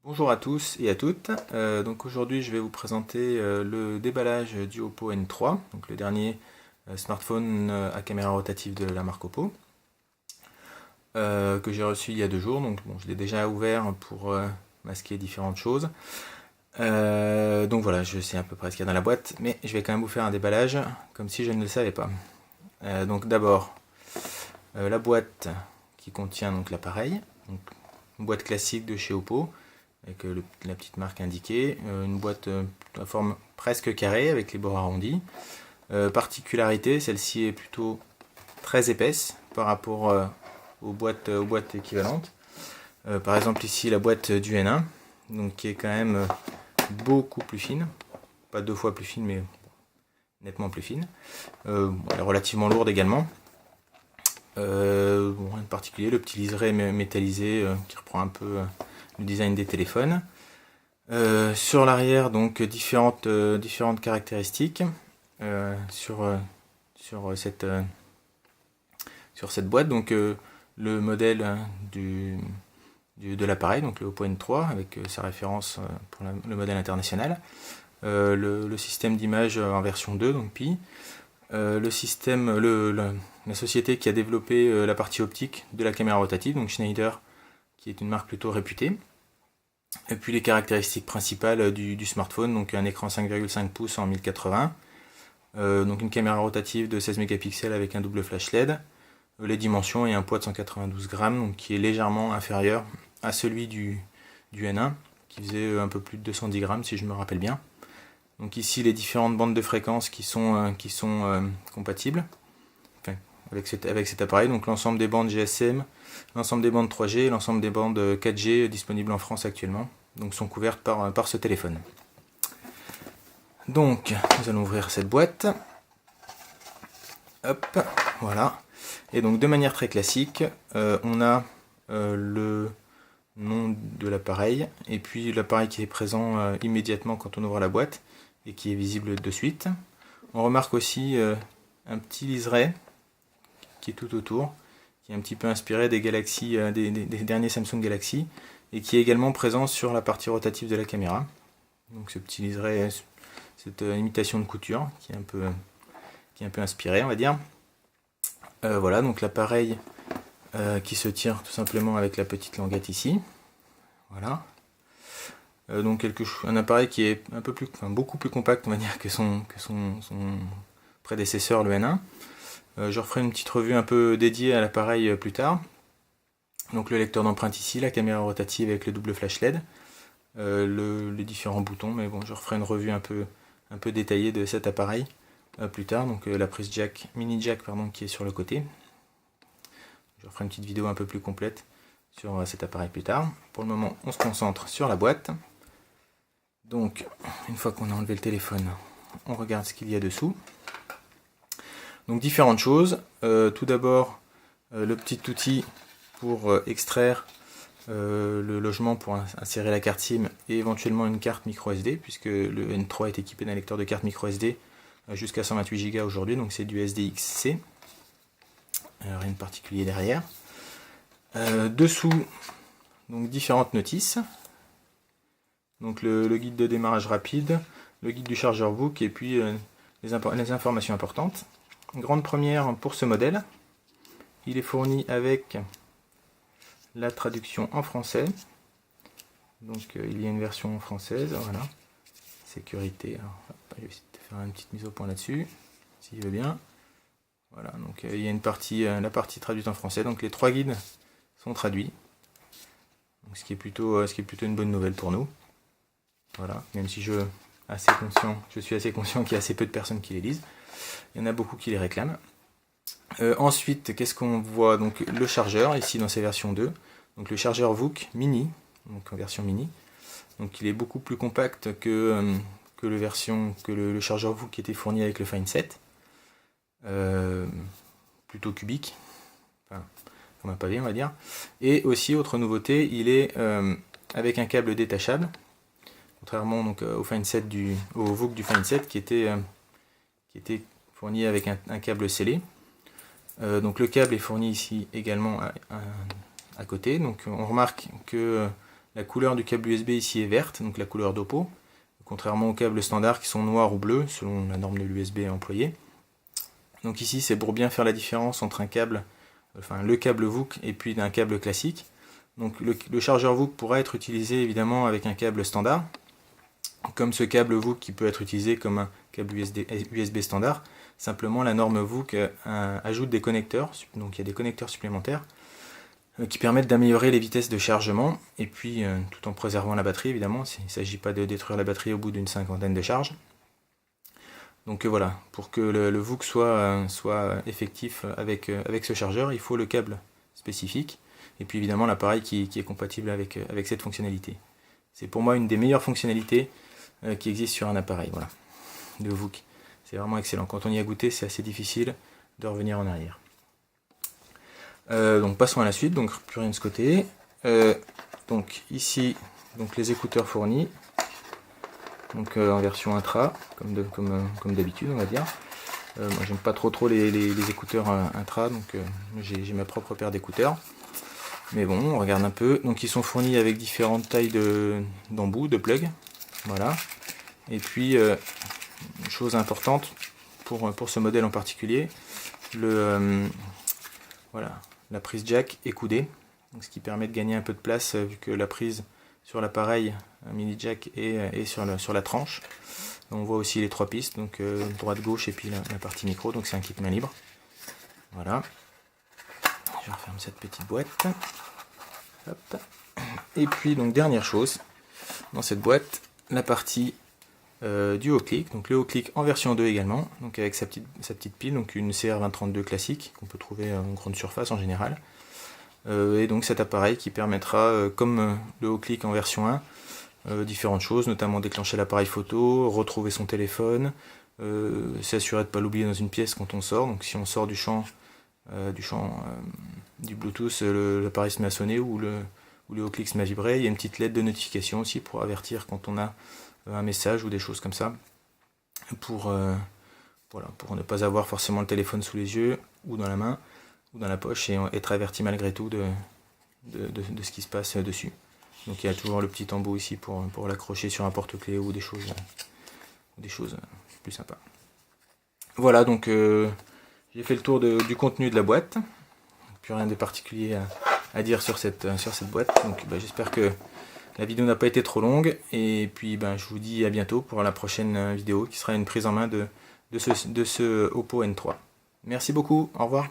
Bonjour à tous et à toutes. Donc aujourd'hui je vais vous présenter le déballage du Oppo N3, donc le dernier smartphone à caméra rotative de la marque Oppo, que j'ai reçu il y a 2 jours. Donc bon, je l'ai déjà ouvert pour masquer différentes choses. Donc voilà, je sais à peu près ce qu'il y a dans la boîte, mais je vais quand même vous faire un déballage comme si je ne le savais pas. Donc d'abord la boîte qui contient donc l'appareil, donc une boîte classique de chez Oppo avec la petite marque indiquée, une boîte à forme presque carrée avec les bords arrondis. Particularité, celle-ci est plutôt très épaisse par rapport aux boîtes équivalentes. Par exemple ici la boîte du N1, donc qui est quand même beaucoup plus fine, pas 2 fois plus fine mais nettement plus fine. Elle est relativement lourde également. Rien de particulier, le petit liseré métallisé qui reprend un peu le design des téléphones. Sur l'arrière, donc différentes caractéristiques sur cette boîte. Donc le modèle de l'appareil, donc le Oppo N3 avec sa référence pour le modèle international. Le système d'image en version 2, donc Pi. Le système, la société qui a développé la partie optique de la caméra rotative, donc Schneider, qui est une marque plutôt réputée. Et puis les caractéristiques principales du smartphone, donc un écran 5,5 pouces en 1080, donc une caméra rotative de 16 mégapixels avec un double flash LED, les dimensions et un poids de 192 grammes, donc qui est légèrement inférieur à celui du N1, qui faisait un peu plus de 210 grammes si je me rappelle bien. Donc ici les différentes bandes de fréquences qui sont compatibles avec cet appareil, donc l'ensemble des bandes GSM, l'ensemble des bandes 3G et l'ensemble des bandes 4G disponibles en France actuellement, donc sont couvertes par ce téléphone. Donc nous allons ouvrir cette boîte. Hop, voilà. Et donc de manière très classique, on a le nom de l'appareil, et puis l'appareil qui est présent immédiatement quand on ouvre la boîte, et qui est visible de suite. On remarque aussi un petit liseré qui est tout autour, qui est un petit peu inspiré des Galaxy, des derniers Samsung Galaxy, et qui est également présent sur la partie rotative de la caméra. Donc ce petit liseré, cette imitation de couture, qui est un peu inspiré, on va dire. Voilà, donc l'appareil qui se tire tout simplement avec la petite languette ici. Voilà. Donc un appareil qui est beaucoup plus compact, on va dire, que son prédécesseur, le N1. Je referai une petite revue un peu dédiée à l'appareil plus tard. Donc le lecteur d'empreintes ici, la caméra rotative avec le double flash LED, les différents boutons, mais bon, je referai une revue un peu détaillée de cet appareil plus tard. Donc la prise mini jack qui est sur le côté. Je referai une petite vidéo un peu plus complète sur cet appareil plus tard. Pour le moment, on se concentre sur la boîte. Donc, une fois qu'on a enlevé le téléphone, on regarde ce qu'il y a dessous. Donc, différentes choses. Tout d'abord, le petit outil pour extraire le logement, pour insérer la carte SIM et éventuellement une carte micro SD, puisque le N3 est équipé d'un lecteur de carte micro SD jusqu'à 128 Go aujourd'hui, donc c'est du SDXC. Rien de particulier derrière. Dessous, donc différentes notices. Donc le guide de démarrage rapide, le guide du chargeur VOOC et puis les informations importantes. Grande première pour ce modèle, il est fourni avec la traduction en français. Donc il y a une version française, voilà. Sécurité, alors, je vais essayer de faire une petite mise au point là-dessus, s'il veut bien. Voilà, donc il y a la partie traduite en français, donc les 3 guides sont traduits. Donc, ce qui est plutôt une bonne nouvelle pour nous. Voilà, même si je suis assez conscient qu'il y a assez peu de personnes qui les lisent. Il y en a beaucoup qui les réclament. Ensuite, qu'est-ce qu'on voit? Donc le chargeur, ici dans ces versions 2. Donc le chargeur VOOC mini, donc en version mini. Donc il est beaucoup plus compact que le chargeur VOOC qui était fourni avec le Find 7. Plutôt cubique, enfin, comme un pavé on va dire. Et aussi, autre nouveauté, il est avec un câble détachable. Contrairement donc au VOOC du Find 7 qui était fourni avec un câble scellé. Donc le câble est fourni ici également à côté. Donc on remarque que La couleur du câble USB ici est verte, donc la couleur d'Oppo, contrairement aux câbles standards qui sont noirs ou bleus, selon la norme de l'USB employée. Donc ici, c'est pour bien faire la différence entre un câble, enfin le câble VOOC et puis d'un câble classique. Donc le chargeur VOOC pourra être utilisé évidemment avec un câble standard, comme ce câble VOOC qui peut être utilisé comme un câble USB standard. Simplement, la norme VOOC ajoute des connecteurs, donc il y a des connecteurs supplémentaires qui permettent d'améliorer les vitesses de chargement, et puis tout en préservant la batterie évidemment. Il ne s'agit pas de détruire la batterie au bout d'une cinquantaine de charges. Donc voilà, pour que le VOOC soit effectif avec ce chargeur, il faut le câble spécifique, et puis évidemment l'appareil qui est compatible avec cette fonctionnalité. C'est pour moi une des meilleures fonctionnalités qui existe sur un appareil, voilà, de VOOC. C'est vraiment excellent. Quand on y a goûté, c'est assez difficile de revenir en arrière. Donc passons à la suite, donc plus rien de ce côté. Donc ici, donc les écouteurs fournis, donc en version intra, comme d'habitude on va dire. Moi j'aime pas trop les écouteurs intra, donc j'ai ma propre paire d'écouteurs. Mais bon, on regarde un peu. Donc ils sont fournis avec différentes tailles d'embouts, de plugs. Voilà. Et puis, une chose importante pour ce modèle en particulier, voilà, la prise jack est coudée, donc ce qui permet de gagner un peu de place vu que la prise sur l'appareil mini jack est sur la tranche. On voit aussi les 3 pistes, donc droite, gauche et puis la partie micro, donc c'est un kit main libre. Voilà. Je referme cette petite boîte. Hop. Et puis donc dernière chose, dans cette boîte, la partie du haut-clic, donc le haut-clic en version 2 également, donc avec sa petite pile, donc une CR2032 classique qu'on peut trouver en grande surface en général. Et donc cet appareil qui permettra, comme le haut-clic en version 1, différentes choses, notamment déclencher l'appareil photo, retrouver son téléphone, s'assurer de ne pas l'oublier dans une pièce quand on sort. Donc si on sort du champ du Bluetooth, l'appareil se met à sonner ou le haut-clic se met à vibrer. Il y a une petite LED de notification aussi pour avertir quand on a un message ou des choses comme ça, pour ne pas avoir forcément le téléphone sous les yeux ou dans la main ou dans la poche et être averti malgré tout de ce qui se passe dessus. Donc il y a toujours le petit embout ici pour l'accrocher sur un porte-clés ou des choses plus sympas. Voilà, donc j'ai fait le tour du contenu de la boîte. Plus rien de particulier à dire sur cette boîte. Donc j'espère que la vidéo n'a pas été trop longue. Et puis je vous dis à bientôt pour la prochaine vidéo qui sera une prise en main de ce Oppo N3. Merci beaucoup, au revoir.